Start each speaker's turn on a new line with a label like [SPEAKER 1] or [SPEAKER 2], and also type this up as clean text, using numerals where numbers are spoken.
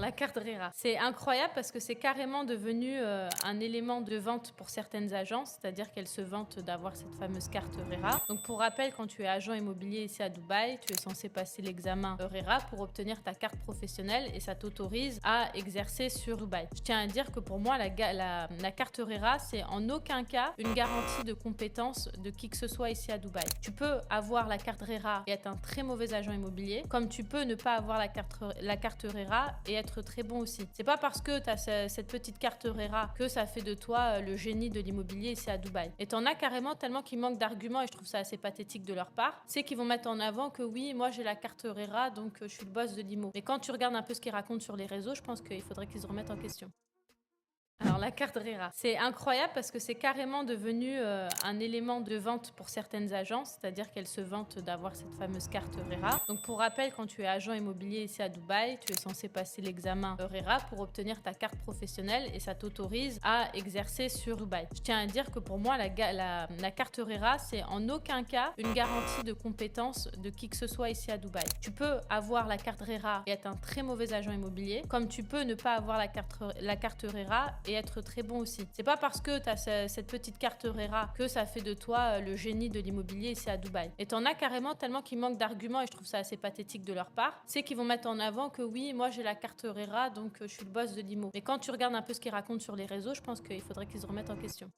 [SPEAKER 1] La carte RERA, c'est incroyable parce que c'est carrément devenu un élément de vente pour certaines agences, c'est-à-dire qu'elles se vantent d'avoir cette fameuse carte RERA. Donc pour rappel, quand tu es agent immobilier ici à Dubaï, tu es censé passer l'examen RERA pour obtenir ta carte professionnelle et ça t'autorise à exercer sur Dubaï. Je tiens à dire que pour moi, la carte RERA, c'est en aucun cas une garantie de compétence de qui que ce soit ici à Dubaï. Tu peux avoir la carte RERA et être un très mauvais agent immobilier, comme tu peux ne pas avoir la carte RERA et être très bon aussi. C'est pas parce que tu as cette petite carte RERA que ça fait de toi le génie de l'immobilier ici à Dubaï. Et t'en as carrément tellement qu'ils manquent d'arguments et je trouve ça assez pathétique de leur part. C'est qu'ils vont mettre en avant que oui, moi j'ai la carte RERA donc je suis le boss de l'IMO. Mais quand tu regardes un peu ce qu'ils racontent sur les réseaux, je pense qu'il faudrait qu'ils se remettent en question. Alors la carte RERA, c'est incroyable parce que c'est carrément devenu un élément de vente pour certaines agences, c'est-à-dire qu'elles se vantent d'avoir cette fameuse carte RERA. Donc pour rappel, quand tu es agent immobilier ici à Dubaï, tu es censé passer l'examen RERA pour obtenir ta carte professionnelle et ça t'autorise à exercer sur Dubaï. Je tiens à dire que pour moi, la carte RERA, c'est en aucun cas une garantie de compétence de qui que ce soit ici à Dubaï. Tu peux avoir la carte RERA et être un très mauvais agent immobilier, comme tu peux ne pas avoir la carte RERA et être très bon aussi. C'est pas parce que tu as cette petite carte RERA que ça fait de toi le génie de l'immobilier ici à Dubaï. Et t'en as carrément tellement qu'ils manquent d'arguments et je trouve ça assez pathétique de leur part. C'est qu'ils vont mettre en avant que oui, moi j'ai la carte RERA donc je suis le boss de l'IMO. Mais quand tu regardes un peu ce qu'ils racontent sur les réseaux, je pense qu'il faudrait qu'ils se remettent en question.